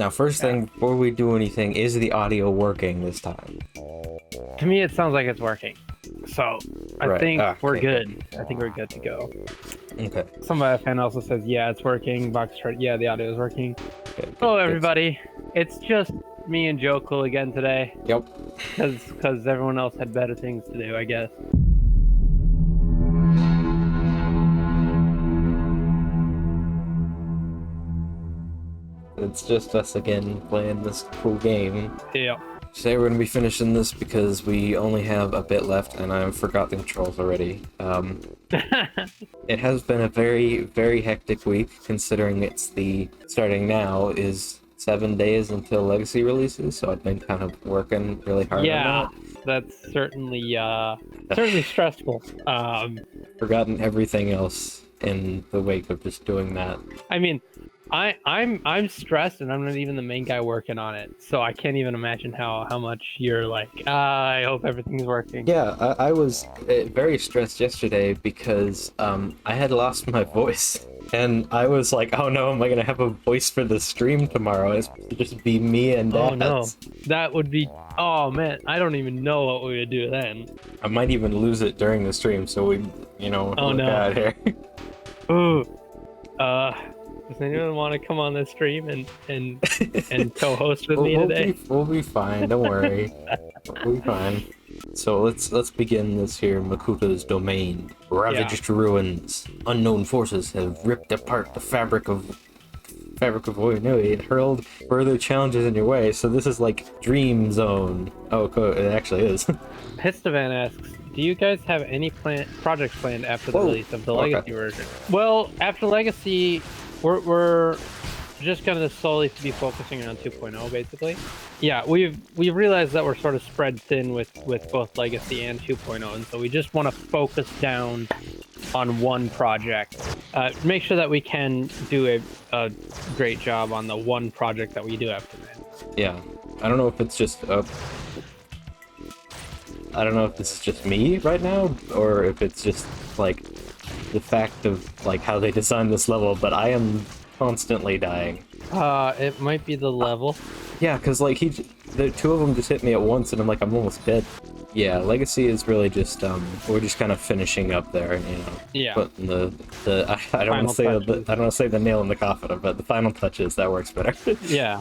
Now, first thing, before we do anything, is the audio working this time? To me, it sounds like it's working. So, I think we're okay. good. I think we're good to go. Okay. Somebody fan also says, yeah, it's working. Box chart, yeah, the audio is working. Good, Hello, everybody. It's just me and Joe Cool again today. Yep. Because everyone else had better things to do, I guess. It's just us again playing this cool game. Yeah. Today we're going to be finishing this because we only have a bit left and I forgot the controls already. It has been a very, very hectic week considering starting now is 7 days until Legacy releases, so I've been kind of working really hard on that. That's certainly stressful. Forgotten everything else in the wake of just doing that. I mean, I'm stressed and I'm not even the main guy working on it, so I can't even imagine how much you're like, I hope everything's working. Yeah, I was very stressed yesterday because I had lost my voice, and I was like, oh no, am I gonna have a voice for the stream tomorrow? It's just be me and Dad. Oh no, that would be, oh man, I don't even know what we would do then. I might even lose it during the stream, so we, oh no, out here. Ooh, does anyone want to come on this stream and co-host with me today? We'll be fine. Don't worry. We'll be fine. So let's begin this here. Makuta's domain. Ravaged ruins. Unknown forces have ripped apart the fabric of Mata-Nui and hurled further challenges in your way. So this is like Dream Zone. Oh, cool. It actually is. Histovan asks, do you guys have any projects planned after the release of the Legacy version? Well, after Legacy, we're just gonna slowly be focusing on 2.0 basically. Yeah, we've realized that we're sort of spread thin with both Legacy and 2.0, and so we just want to focus down on one project. Make sure that we can do a great job on the one project that we do have to manage. Yeah, I don't know if it's just I don't know if this is just me right now, or if it's just like the fact of like how they designed this level, but I am constantly dying. It might be the level. Yeah, because like the two of them just hit me at once, and I'm almost dead. Yeah, Legacy is really just we're just kind of finishing up there, Yeah. Putting I don't want to say the nail in the coffin, but the final touches that works better. Yeah.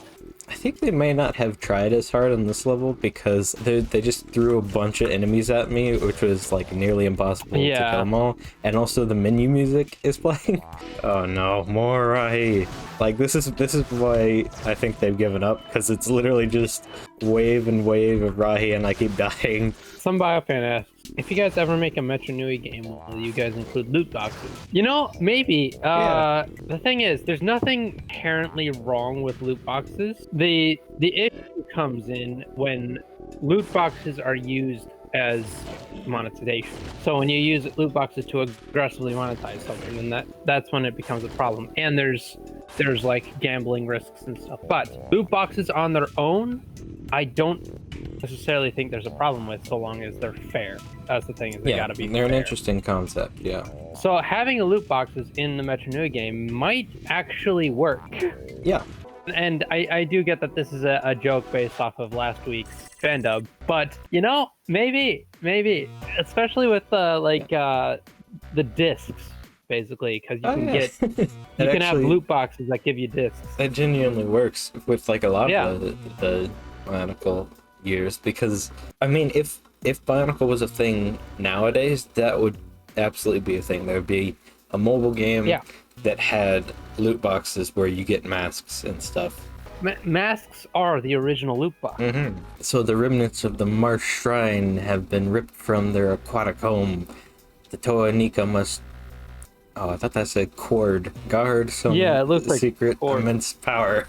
I think they may not have tried as hard on this level because they just threw a bunch of enemies at me, which was like nearly impossible to kill them all. And also the menu music is playing. Oh no, more Rahi. Like this is why I think they've given up, because it's literally just wave and wave of Rahi and I keep dying. Some biofan asks, if you guys ever make a Mata-Nui game, will you guys include loot boxes? Maybe. The thing is, there's nothing inherently wrong with loot boxes. The issue comes in when loot boxes are used as monetization. So when you use loot boxes to aggressively monetize something, then that's when it becomes a problem. And there's like gambling risks and stuff. But loot boxes on their own, I don't necessarily think there's a problem with, so long as they're fair. That's the thing, is they gotta be they're fair. An interesting concept, yeah. So having a loot boxes in the Mata-Nui game might actually work. Yeah. And I do get that this is a joke based off of last week's fan dub, but maybe, especially with the discs, basically, because you can have loot boxes that give you discs. That genuinely works with like a lot of the Bionicle years, because I mean, if Bionicle was a thing nowadays, that would absolutely be a thing. There would be a mobile game that had loot boxes where you get masks and stuff. Masks are the original loot box. So the remnants of the Marsh Shrine have been ripped from their aquatic home. The Toa Nika must... Oh, I thought that said cord. Guard some it looks like secret immense power.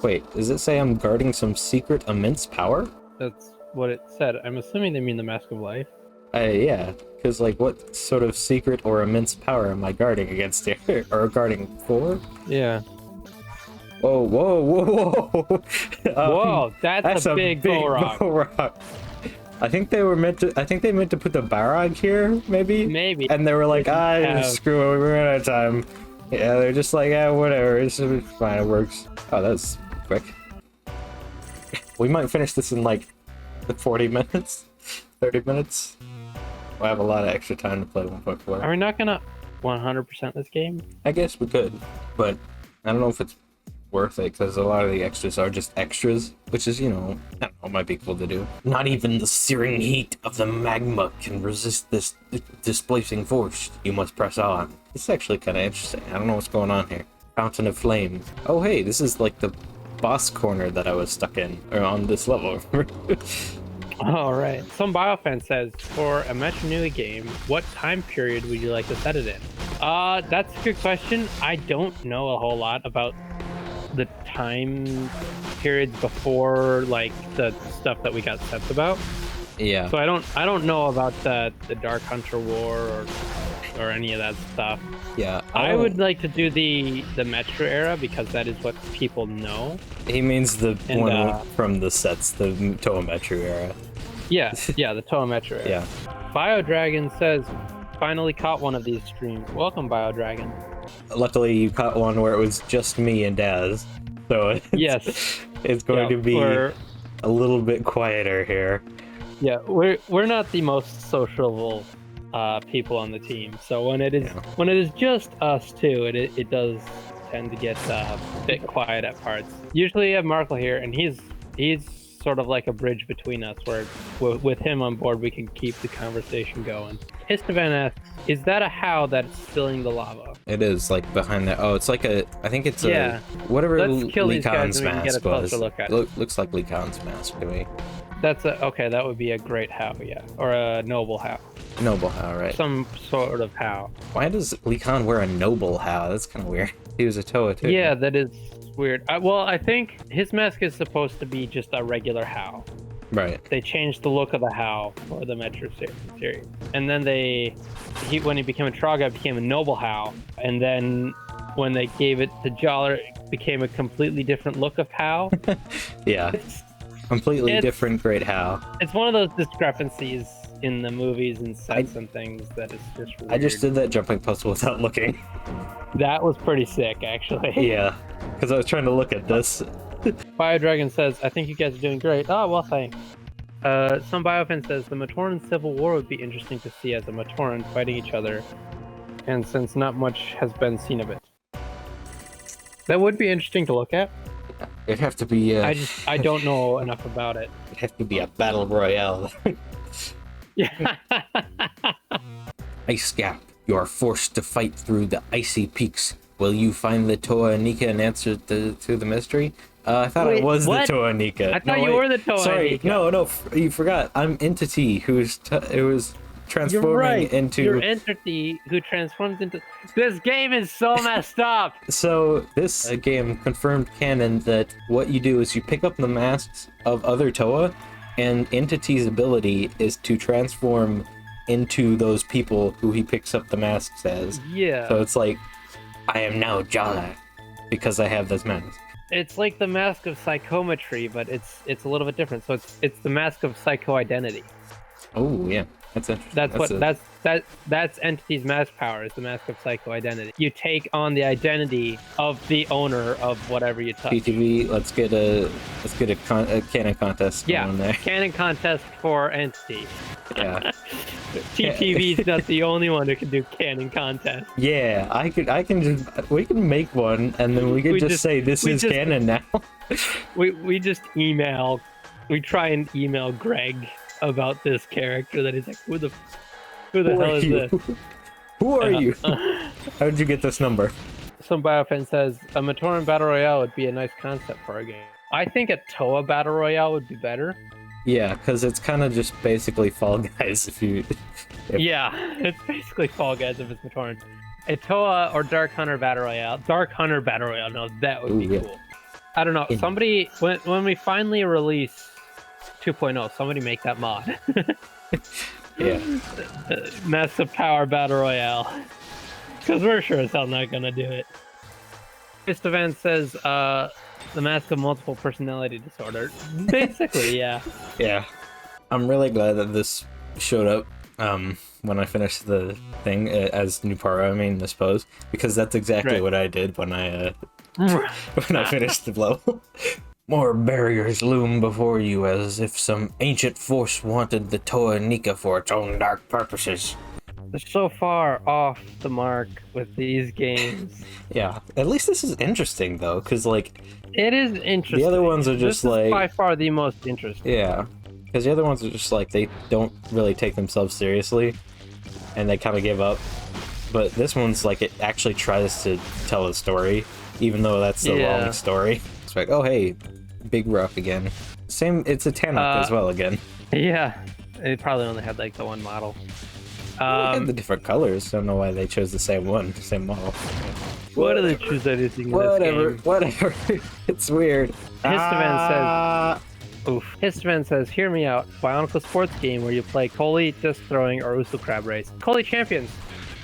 Wait, does it say I'm guarding some secret immense power? That's what it said. I'm assuming they mean the Mask of Life. Yeah, because like what sort of secret or immense power am I guarding against here? Or guarding for? Yeah. Whoa. Whoa, that's a big Bohrok. I think they meant to put the Bohrok here, maybe? Maybe. And they were like, screw it, we're out of time. Yeah, they're just like, yeah, whatever, it's fine, it works. Oh, that's quick. We might finish this in like 40 minutes, 30 minutes. We'll have a lot of extra time to play 1.4. Are we not gonna 100% this game? I guess we could, but I don't know if it's worth it because a lot of the extras are just extras, which is, you know, I don't know, might be cool to do. Not even the searing heat of the magma can resist this displacing force. You must press on. It's actually kind of interesting. I don't know what's going on here. Fountain of Flame. Oh, hey, this is like the boss corner that I was stuck in, or on this level. All right. Some biofan says, for a Mata-Nui game, what time period would you like to set it in? That's a good question. I don't know a whole lot about the time periods before, like, the stuff that we got sets about. Yeah. So I don't know about the Dark Hunter War or any of that stuff. Yeah. I would like to do the Metro era because that is what people know. He means the one from the sets, the Toa Metro era. Yeah, the Toa Metro era. Yeah. BioDragon says, finally caught one of these streams. Welcome, BioDragon. Luckily, you caught one where it was just me and Daz, so it's going to be a little bit quieter here. Yeah, we're not the most sociable people on the team, so when it is just us two, it does tend to get a bit quiet at parts. Usually, I have Markle here, and he's sort of like a bridge between us, where with him on board, we can keep the conversation going. Histovan asks, is that a how that's spilling the lava? It is, like, behind that. Oh, it's like a, I think it's a, whatever Lee Khan's mask was. Looks like Lee Khan's mask to me. Okay, that would be a great how, yeah. Or a noble how. Noble how, right. Some sort of how. Why does Lee Khan wear a noble how? That's kind of weird. He was a Toa too. Yeah, that is weird. Well, I think his mask is supposed to be just a regular how. Right. They changed the look of the how for the Metro series. And then when he became a Traga, it became a noble how. And then when they gave it to Joller, it became a completely different look of how. Yeah. Completely different great how. It's one of those discrepancies in the movies and sets and things that is just weird. I just did that jumping puzzle without looking. That was pretty sick, actually. Yeah, because I was trying to look at this. BioDragon says, I think you guys are doing great. Oh, well, thanks. Some biofan says, the Matoran Civil War would be interesting to see as a Matoran fighting each other, and since not much has been seen of it. That would be interesting to look at. It'd have to be I don't know enough about it. It'd have to be a battle royale. Yeah. Ice Gap. You are forced to fight through the icy peaks. Will you find the Toa Nika and answer to the mystery? I thought I was the Toa Nika. I thought you were the Toa Nika. Sorry, no, you forgot. I'm Entity, who's it was transforming into... You're Entity who transforms into... This game is so messed up! So, this game confirmed canon that what you do is you pick up the masks of other Toa, and Entity's ability is to transform into those people who he picks up the masks as. Yeah. So it's like, I am now Jala, because I have this mask. It's like the mask of psychometry, but it's a little bit different. So it's the mask of psycho-identity. Oh, yeah. That's interesting. That's Entity's mask power, is the mask of psycho-identity. You take on the identity of the owner of whatever you touch. PTV, let's get a canon contest going there. Canon contest for Entity. Yeah. TTV's not the only one who can do canon contest. Yeah, we can make one, and then we can just say this is canon now. we try and email Greg about this character that he's like, who the hell is this? Who are you? How did you get this number? Some biofan says a Matoran Battle Royale would be a nice concept for a game. I think a Toa Battle Royale would be better. Yeah, because it's kind of just basically Fall Guys Yeah, it's basically Fall Guys if it's Matoran. A Toa or Dark Hunter Battle Royale. Dark Hunter Battle Royale, no, that would be cool. I don't know, somebody, when we finally release 2.0, somebody make that mod. Yeah. Massive Power Battle Royale. Because we're sure as hell not gonna do it. Istavan says, the mask of multiple personality disorder. Basically, yeah. Yeah. I'm really glad that this showed up when I finished the thing as Nupara, I mean this pose, because that's exactly what I did when I when I finished the level. More barriers loom before you, as if some ancient force wanted the Toa Nika for its own dark purposes. They're so far off the mark with these games. Yeah, at least this is interesting though, because like it is interesting. The other ones are just this like is by far the most interesting. Yeah, because the other ones are just like they don't really take themselves seriously, and they kind of give up. But this one's like it actually tries to tell a story, even though that's the wrong story. It's like, oh hey, big rock again. Same, it's a Tannock as well again. Yeah, it probably only had like the one model. Well, they had the different colors. I don't know why they chose the same one, same model. Why do they choose anything? Whatever. It's weird. Histovan says, hear me out. Bionicle sports game where you play Coley, disc throwing, or Uso Crab race. Coley champions.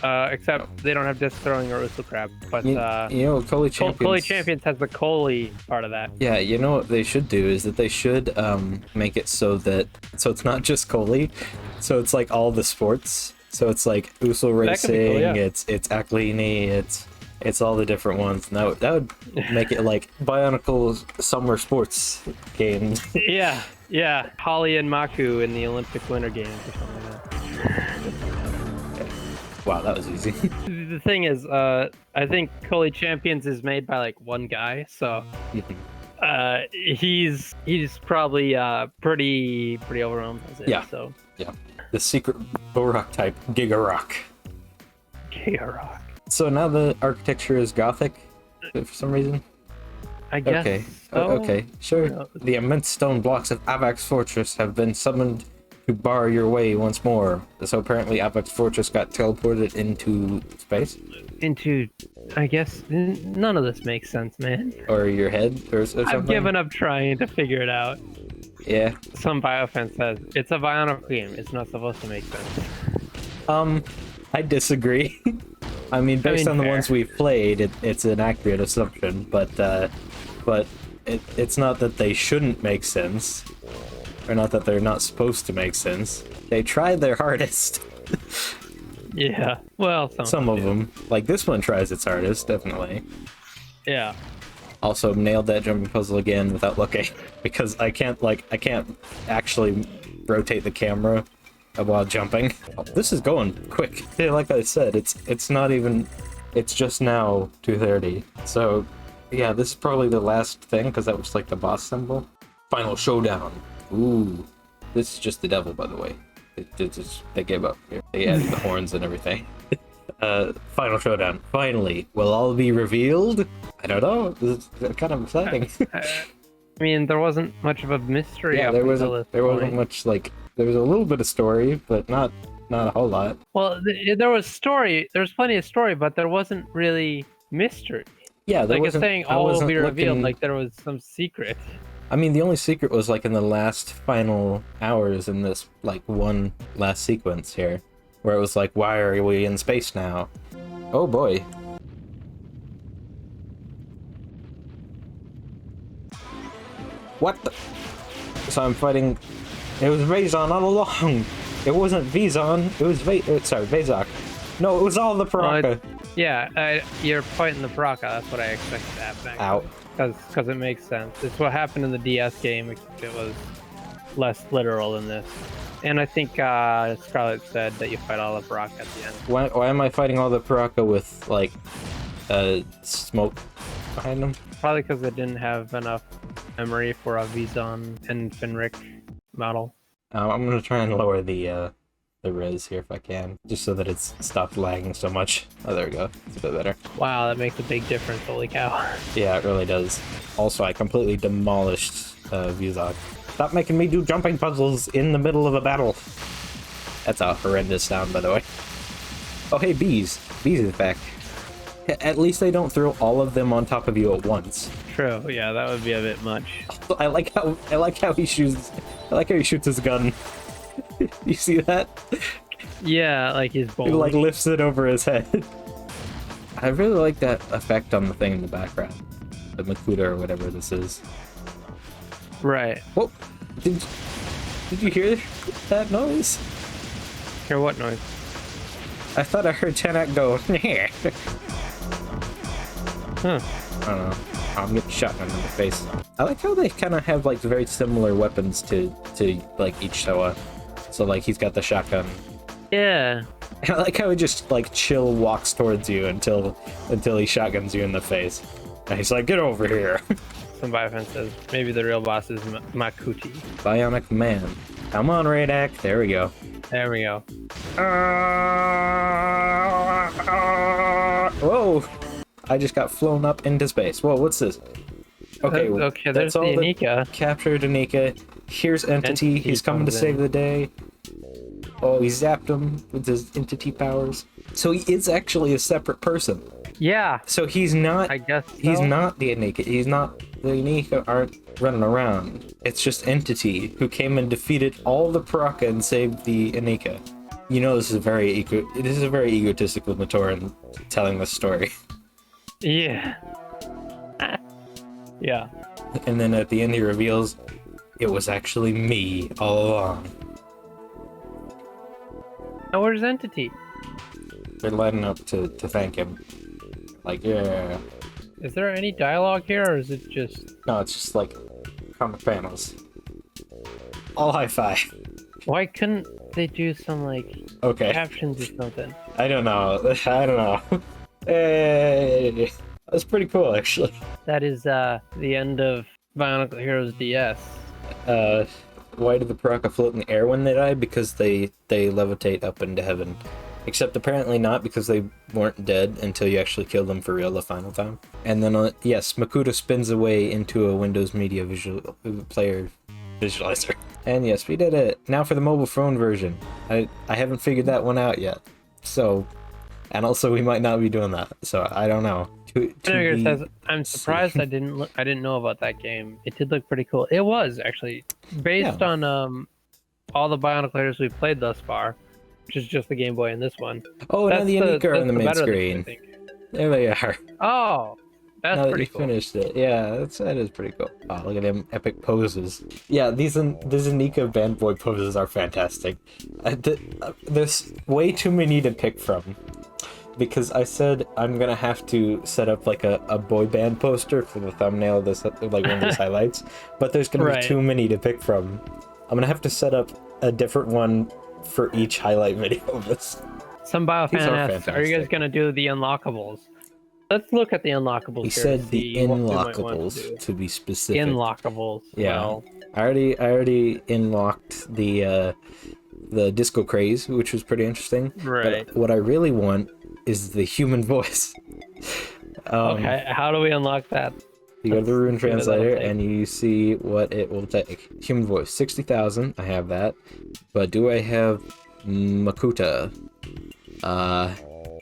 Except they don't have disc throwing or Uso Crab. But you know, Coley Champions. Coley Champions has the Coley part of that. Yeah, you know what they should do is that they should make it so it's not just Coley, so it's like all the sports. So it's like Uso racing, cool, yeah. It's Acklini, it's all the different ones. And that would make it like Bionicle's summer sports games. Yeah. Holly and Maku in the Olympic Winter Games or something like that. Wow, that was easy. The thing is, I think Coley Champions is made by like one guy, so he's probably pretty overwhelmed as it is, so. Yeah. The secret Bohrok type, Gigarok. So now the architecture is Gothic, for some reason? I guess Okay, so. okay, sure. The immense stone blocks of Avax Fortress have been summoned to bar your way once more. So apparently Avax Fortress got teleported into space? I guess, none of this makes sense, man. Or your head, or something? I've given up trying to figure it out. Yeah. Some biofan says, it's a Bionicle game, it's not supposed to make sense. I disagree. I mean, based on the ones we've played, it's an accurate assumption, but it's not that they shouldn't make sense, or not that they're not supposed to make sense. They tried their hardest. Yeah, well, some of them. Like, this one tries its hardest, definitely. Yeah. Also, nailed that jumping puzzle again without looking, because I can't actually rotate the camera while jumping. Oh, this is going quick. Yeah, like I said, it's not even, it's just now 2:30. So yeah, this is probably the last thing, because that was like the boss symbol. Final Showdown. Ooh, this is just the devil, by the way. They gave up here. They added the horns and everything. Final Showdown. Finally, will all be revealed? I don't know. This is kind of exciting. I mean, there wasn't much of a mystery. Yeah, there wasn't much, like, there was a little bit of story, but not a whole lot. Well, there was story. There was plenty of story, but there wasn't really mystery. Yeah, like it's saying all will be revealed. Like there was some secret. I mean, the only secret was like in the last final hours in this like one last sequence here, where it was like, why are we in space now? Oh boy. What the? So I'm fighting. It was Vazon all along. It wasn't Vazon. It was Vazok. No, it was all the Paraka. Yeah, you're fighting the Paraka. That's what I expected to happen. Ow. Because it makes sense. It's what happened in the DS game, except it was less literal than this. And I think Scarlet said that you fight all the Paraka at the end. Why am I fighting all the Paraka with like smoke behind them? Probably because they didn't have enough memory for a Vizon and Fenric model. I'm gonna try and lower the res here if I can, just so that it's stopped lagging so much. Oh, there we go. It's a bit better. Wow, that makes a big difference. Holy cow. Yeah, it really does. Also, I completely demolished Vizok. Stop making me do jumping puzzles in the middle of a battle. That's a horrendous sound, by the way. Oh, hey, bees. Bees is back. At least they don't throw all of them on top of you at once. True. Yeah, that would be a bit much. I like how he shoots. I like how he shoots his gun. You see that? Yeah, like his bowl. He like lifts it over his head. I really like that effect on the thing in the background. The Makuta or whatever this is. Right. Whoa! Did you hear that noise? Hear what noise? I thought I heard Tanak go, yeah. Huh. I don't know. I'm getting shotgun in the face. I like how they kind of have like very similar weapons to like each Toa. So like he's got the shotgun. Yeah. I like how he just like chill walks towards you until he shotguns you in the face. And he's like, get over here. Some Biofan says maybe the real boss is Makuti. Bionic Man. Come on, Radak. There we go. There we go. Whoa! I just got flown up into space. Whoa, what's this? Okay, okay, that's there's all the Anika. Captured Anika. Here's Entity. He's coming to save the day. Oh, he zapped him with his entity powers. So he is actually a separate person. Yeah. So he's not. I guess so. He's not the Anika. He's not. The Anika aren't running around. It's just Entity who came and defeated all the Paraka and saved the Anika. You know, this is a very egotistical Matoran telling this story. Yeah. Yeah. And then at the end he reveals it was actually me all along. Now where's Entity? They're lining up to thank him. Like, yeah. Is there any dialogue here, or is it just... No, it's just like comic panels. All high five. Why couldn't they do some, like, Okay. captions or something? I don't know. Hey! That's pretty cool, actually. That is, the end of Bionicle Heroes DS. Why did the Paraka float in the air when they die? Because they levitate up into heaven. Except apparently not, because they weren't dead until you actually kill them for real the final time. And then, yes, Makuta spins away into a Windows Media player visualizer. And yes, we did it. Now for the mobile phone version. I haven't figured that one out yet. So, and also we might not be doing that. So I don't know. Says, I'm surprised I didn't know about that game. It did look pretty cool. It was actually based on all the Bionicle players we've played thus far, which is just the Game Boy and this one. Oh, now the Anika are on the main screen. There they are. Oh, that's pretty cool. Finished it. Yeah, that is pretty cool. Oh, look at them epic poses. Yeah, these Anika band boy poses are fantastic. There's way too many to pick from. Because I said I'm gonna have to set up like a boy band poster for the thumbnail of this, like one of these highlights, but there's gonna be too many to pick from. I'm gonna have to set up a different one for each highlight video of this. Some biofan asks, are you guys gonna do the unlockables? Let's look at the unlockables. He said the unlockables to be specific. Unlockables. Yeah. Well, I already unlocked the disco craze, which was pretty interesting. Right. But what I really want is the human voice. Okay, how do we unlock that? You go to the Rune Translator and you see what it will take. Human voice, 60,000. I have that. But do I have Makuta?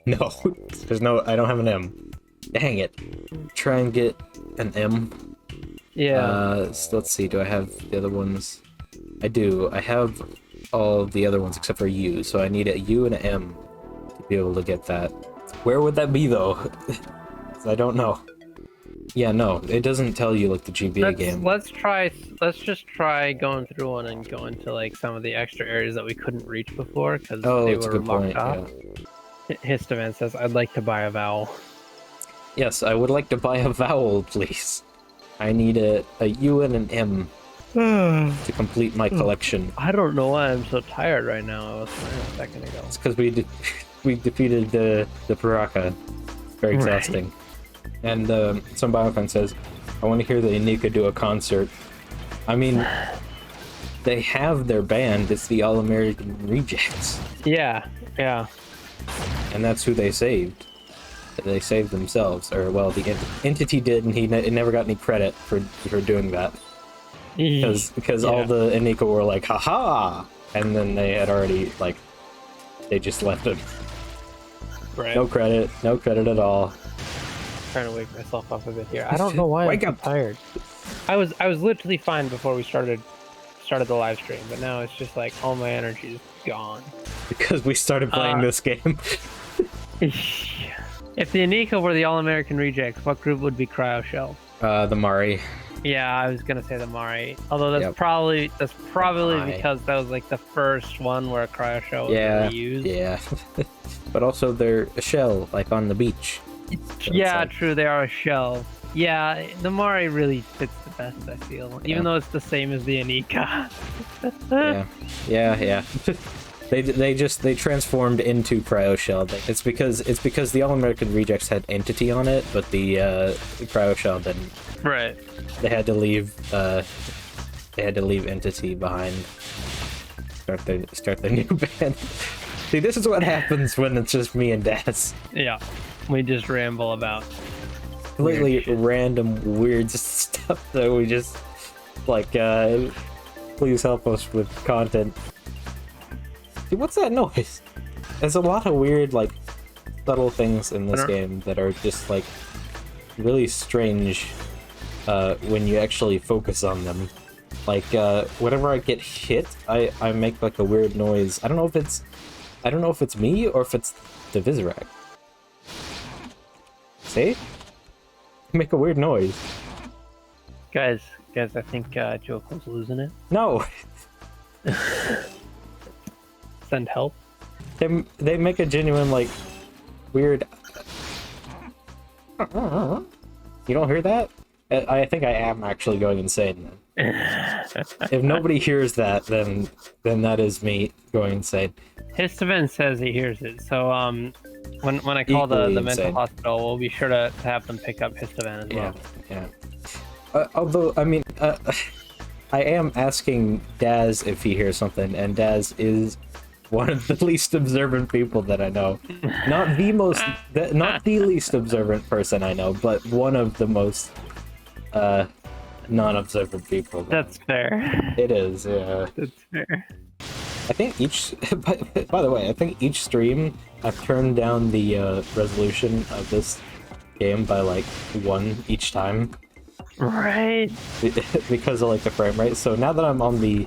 No. There's no. I don't have an M. Dang it. Try and get an M. Yeah. So let's see. Do I have the other ones? I do. I have all the other ones except for U. So I need a U and an M to be able to get that. Where would that be though? I don't know. Yeah, no, it doesn't tell you like the GBA game. Let's just try going through one and go into like some of the extra areas that we couldn't reach before because they were locked off. Yeah. Histaman says, I'd like to buy a vowel. Yes, I would like to buy a vowel, please. I need a U and an M to complete my collection. I don't know why I'm so tired right now. I was trying a second ago. It's because we defeated the Paraka. Very exhausting. Right. And some Biofan says, I want to hear the Anika do a concert. I mean, they have their band. It's the All-American Rejects. Yeah, yeah. And that's who they saved. They saved themselves. Or, well, the Entity did, and he never got any credit for doing that. Because all the Anika were like, haha! And then they had already, like, they just left him. Right. No credit at all. Trying to wake myself up a bit here. I don't know why I'm tired. I was literally fine before we started the live stream, but now it's just like all my energy is gone. Because we started playing this game. If the Anika were the All-American Rejects, what group would be Cryo Shell? The Mari. Yeah, I was gonna say the Mari. Although that's Yep. probably Mari. because that was like the first one where Cryo Shell was Yeah, reused. yeah. But also they're a shell, like on the beach. So Yeah, like... true. They are a shell. Yeah, the Mari really fits the best, I feel. Even though it's the same as the Anika. Yeah. They transformed into Cryo Shell. It's because the All American Rejects had Entity on it, but the Cryo Shell didn't. Right. They had to leave Entity behind. Start their new band. See, this is what happens when it's just me and Daz. Yeah, we just ramble about Completely random weird stuff that we just like. Please help us with content. Dude, what's that noise? There's a lot of weird, like, subtle things in this game that are just, like, really strange when you actually focus on them. Like, whenever I get hit, I make, like, a weird noise. I don't know if it's me or if it's the Visorak. See? Make a weird noise. Guys, I think Joko's losing it. No! Send help. They make a genuine, like, weird... You don't hear that? I think I am actually going insane then. If nobody hears that, then that is me going insane. Histaven says he hears it, so when I call the mental hospital, we'll be sure to have them pick up Histaven as well. Yeah. Although, I mean, I am asking Daz if he hears something, and Daz is one of the least observant people that I know. Not the least observant person I know, but one of the most non-observant people. That's fair. It is, yeah. That's fair. I think by the way, I think each stream I've turned down the resolution of this game by like 1 each time. Right. Because of like the frame rate. So now that I'm on the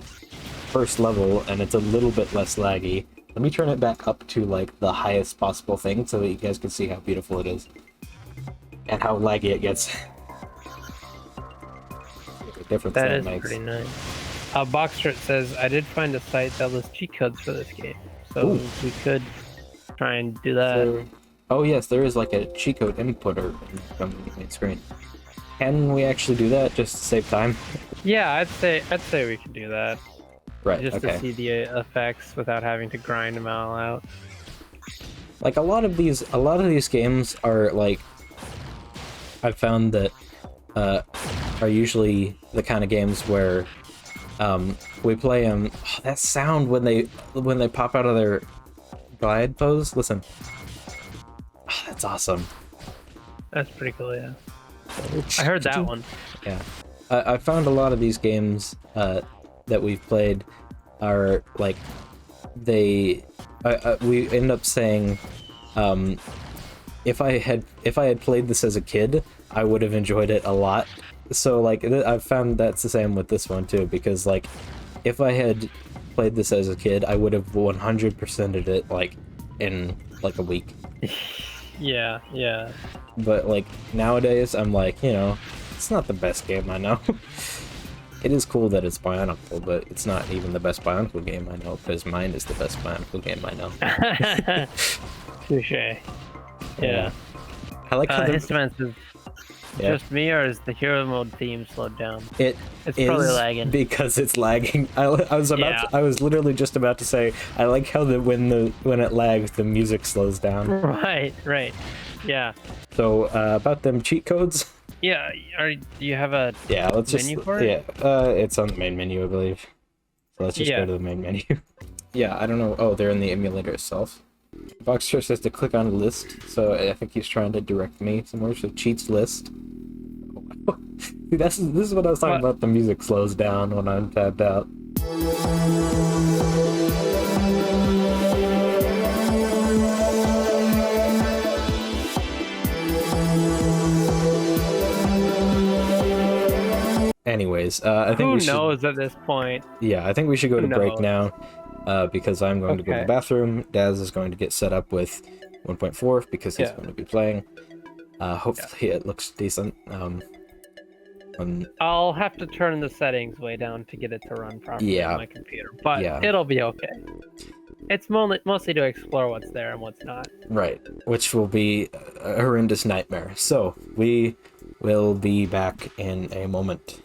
first level and it's a little bit less laggy, let me turn it back up to like the highest possible thing so that you guys can see how beautiful it is and how laggy it gets. The difference that is makes. Pretty nice. Boxshirt says, I did find a site that lists cheat codes for this game, so we could try and do that. Oh yes, there is like a cheat code inputter on the main screen. Can we actually do that just to save time? Yeah, I'd say we could do that. Right. Just to see the effects without having to grind them all out. Like a lot of these games are like, I've found that are usually the kind of games where we play them. Oh, that sound when they pop out of their glide pose. Listen. Oh, that's awesome. That's pretty cool, yeah. I heard that one. Yeah. I found a lot of these games that we've played are like we end up saying if I had played this as a kid, I would have enjoyed it a lot. So like I've found that's the same with this one too, because like if I had played this as a kid, I would have 100%ed it like in like a week. Yeah. But like nowadays, I'm like, you know, it's not the best game I know. It is cool that it's Bionicle, but it's not even the best Bionicle game I know, because mine is the best Bionicle game I know. Touche. Yeah. I like how Histaman says, just me, or is the hero mode theme slowed down? It's probably lagging. Because it's lagging. I was literally just about to say, I like how when it lags, the music slows down. Right. Yeah. So about them cheat codes. Yeah. Do you have a menu for it? Yeah. It's on the main menu, I believe. So let's just go to the main menu. Yeah. I don't know. Oh, they're in the emulator itself. Boxer says to click on list, so I think he's trying to direct me somewhere. So cheats list. Dude, this is what I was talking about. The music slows down when I'm tabbed out. Anyways, I think who knows at this point. Yeah, I think we should go to break now. Because I'm going to go to the bathroom. Daz is going to get set up with 1.4 because he's going to be playing. Hopefully it looks decent. I'll have to turn the settings way down to get it to run properly on my computer, but it'll be okay. It's mostly to explore what's there and what's not. Right, which will be a horrendous nightmare. So we will be back in a moment.